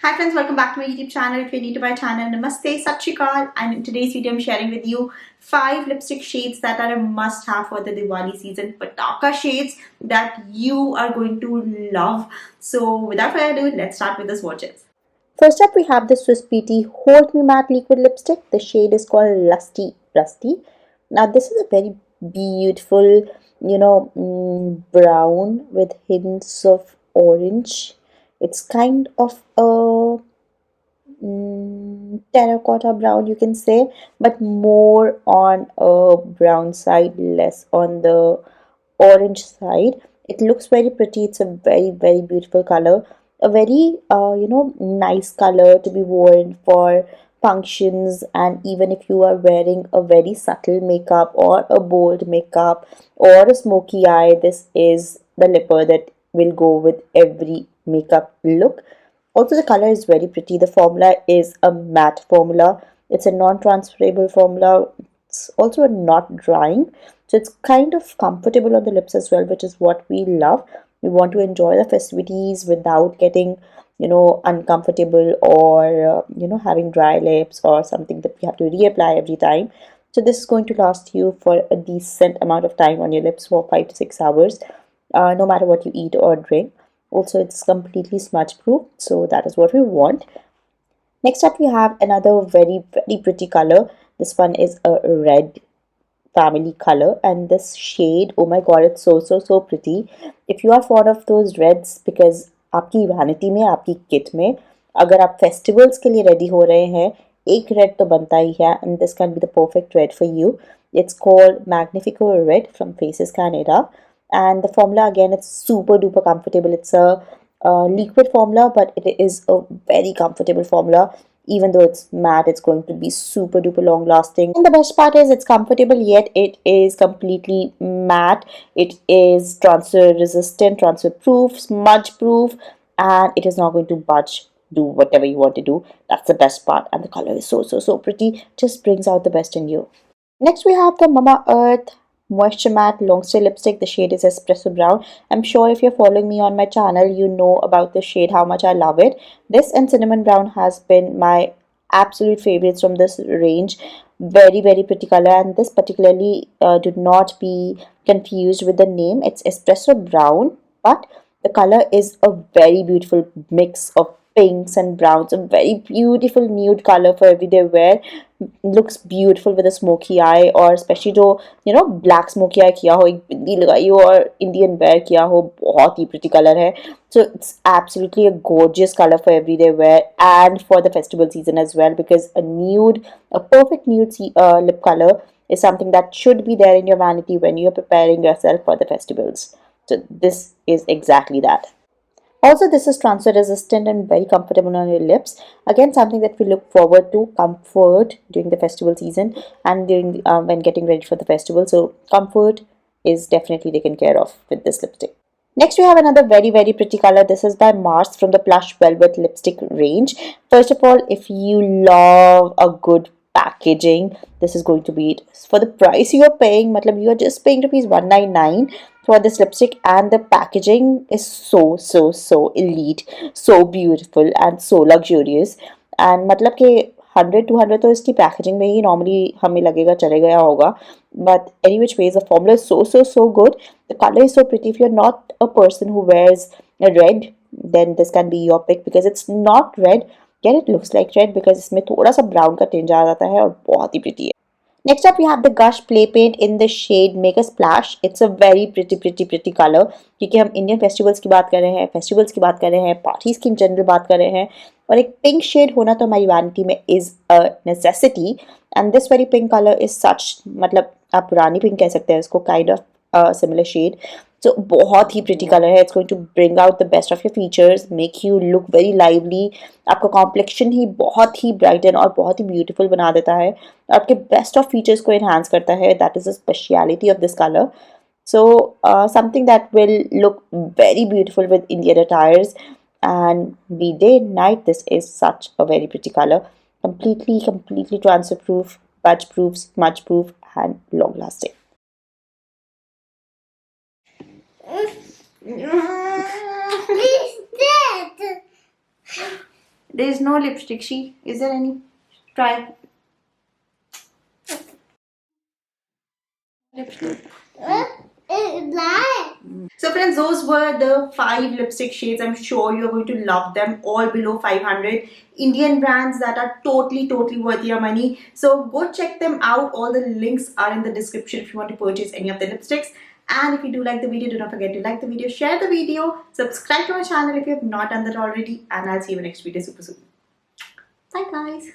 Hi friends, welcome back to my YouTube channel. If you're new to my channel, Namaste, Sat Shri Akal, and in today's video I'm sharing with you 5 lipstick shades that are a must-have for the Diwali season, Pataka shades that you are going to love. So without further ado, let's start with the swatches. First up, we have the Swiss Beauty Hold Me Matte Liquid Lipstick. The shade is called Lusty. Now, this is a very beautiful, brown with hints of orange. It's kind of a terracotta brown, you can say, but more on a brown side, less on the orange side. It looks very pretty. It's a very beautiful color, a very nice color to be worn for functions, and even if you are wearing a very subtle makeup or a bold makeup or a smoky eye, this is the lipper that will go with every makeup look. Also, the color is very pretty. The formula is a matte formula. It's a non-transferable formula. It's also not drying, so it's kind of comfortable on the lips as well, which is what we love. We want to enjoy the festivities without getting, uncomfortable or having dry lips or something that we have to reapply every time. So this is going to last you for a decent amount of time on your lips for 5 to 6 hours, no matter what you eat or drink. Also, it's completely smudge proof, so that is what we want. Next up, we have another very pretty color. This one is a red family color, and this shade, oh my god, it's so pretty. If you are fond of those reds, because आपकी vanity में, आपकी kit में अगर आप festivals के लिए ready हो रहे हैं, एक red तो बनता ही है, and this can be the perfect red for you. It's called Magnifico Red from Faces Canada, and the formula again, it's super duper comfortable. It's a liquid formula, but it is a very comfortable formula. Even though it's matte, it's going to be super duper long lasting, and the best part is it's comfortable, yet it is completely matte. It is transfer resistant, transfer proof, smudge proof, and it is not going to budge. Do whatever you want to do. That's the best part, and the color is so pretty. Just brings out the best in you. Next, we have the Mamaearth Moisture Matte Longstay Lipstick. The shade is Espresso Brown. I'm sure if you're following me on my channel, you know about this shade, how much I love it. This and Cinnamon Brown has been my absolute favorites from this range. Very pretty color, and this particularly do not be confused with the name. It's Espresso Brown, but the color is a very beautiful mix of pinks and browns, a very beautiful nude color for everyday wear. Looks beautiful with a smoky eye, और especially जो black smoky eye किया हो, एक बिंदी लगाई हो और Indian wear किया हो, बहुत ही pretty color है. So it's absolutely a gorgeous color for everyday wear and for the festival season as well, because a perfect nude lip color is something that should be there in your vanity when you're preparing yourself for the festivals. So this is exactly that. Also, this is transfer resistant and very comfortable on your lips. Again, something that we look forward to, comfort during the festival season and during when getting ready for the festival. So comfort is definitely taken care of with this lipstick. Next, we have another very pretty color. This is by Mars from the Plush Velvet Lipstick range. First of all, if you love a good packaging, this is going to be it. For the price you are paying, matlab you are just paying rupees 199 for this lipstick, and the packaging is so elite, so beautiful and so luxurious. And मतलब कि 100-200 तो इसकी packaging में ही normally हमें लगेगा चले गया होगा, but any which ways the formula is so good. The color is so pretty. If you're not a person who wears a red, then this can be your pick, because it's not red, yet it looks like red because इसमें थोड़ा सा brown का tinge आ जाता है और बहुत ही pretty है. Next up, we have the Gush Play Paint in the shade Make a Splash. It's a very pretty color. क्योंकि हम Indian festivals की बात कर रहे हैं, festivals की बात कर रहे हैं, parties की in general बात कर रहे हैं, और एक pink shade होना तो हमारी vanity में is a necessity. And this very pink color is such, मतलब आप पुरानी pink कह सकते हैं इसको, kind of similar shade. So बहुत ही pretty color है. It's going to bring out the best of your features, make you look very lively. आपका complexion ही बहुत ही brighten और बहुत ही beautiful बना देता है. आपके best of features को enhance करता है. That is the speciality of this color. So something that will look very beautiful with Indian attires, and be day night. This is such a very pretty color. Completely transfer proof, budge proof, smudge proof, and long lasting. There is no lipstick. Is there any? Try lipstick. So friends, those were the 5 lipstick shades. I'm sure you're going to love them, all below 500. Indian brands that are totally worth your money. So go check them out. All the links are in the description if you want to purchase any of the lipsticks. And if you do like the video, do not forget to like the video, share the video, subscribe to my channel if you have not done that already. And I'll see you in the next video super soon. Bye guys.